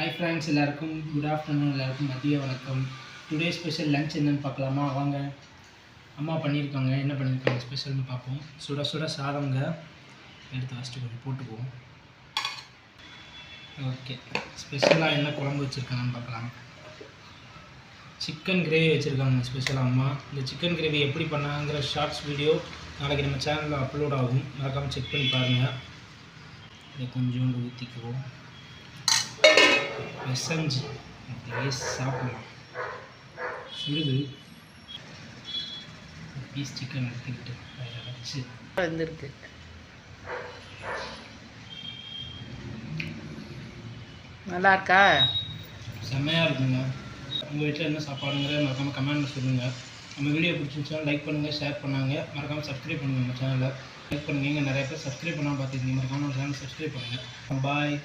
Hi friends, எல்லாருக்கும் good afternoon, எல்லாருக்கும் மதிய வணக்கம். டுடே ஸ்பெஷல் லஞ்ச் என்னென்னு பார்க்கலாமா? வாங்க. அம்மா பண்ணியிருக்காங்க, என்ன பண்ணியிருக்காங்க ஸ்பெஷல்னு பார்ப்போம். சுட சுட சாதங்க எடுத்து ஃபஸ்ட்டு கொஞ்சம் போட்டுக்குவோம். ஓகே, ஸ்பெஷலாக என்ன குழம்பு வச்சுருக்காங்கன்னு பார்க்கலாம். சிக்கன் கிரேவி வச்சுருக்காங்க ஸ்பெஷலாக அம்மா. இந்த சிக்கன் கிரேவி எப்படி பண்ணாங்கிற ஷார்ட்ஸ் வீடியோ நாளைக்கு நம்ம சேனலில் அப்லோட் ஆகும், மறக்காமல் செக் பண்ணி பாருங்கள். இதை கொஞ்சோண்டு ஊற்றிக்குவோம். பிசைஞ்சு அப்படியே சாப்பிடலாம். சுடுது பீஸ் சிக்கன் எடுத்துக்கிட்டு அதில் வச்சு வந்துருக்கு. நல்லா இருக்கா? செம்மையாக இருக்குங்க. உங்கள் வீட்டில் என்ன சாப்பாடுங்கிற மறக்காமல் கமெண்ட்டில் சொல்லுங்கள். நம்ம வீடியோ பிடிச்சிருந்துச்சா லைக் பண்ணுங்கள், ஷேர் பண்ணாங்க, மறக்காமல் சப்ஸ்கிரைப் பண்ணுங்கள். நம்ம சேனலை லைக் பண்ணுங்கள். இங்கே நிறைய பேர் சப்ஸ்கிரைப் பண்ணாமல் பார்த்துருக்கீங்க, மறக்காமல் நம்ம சேனல் சப்ஸ்கிரைப் பண்ணுங்கள். பாய்.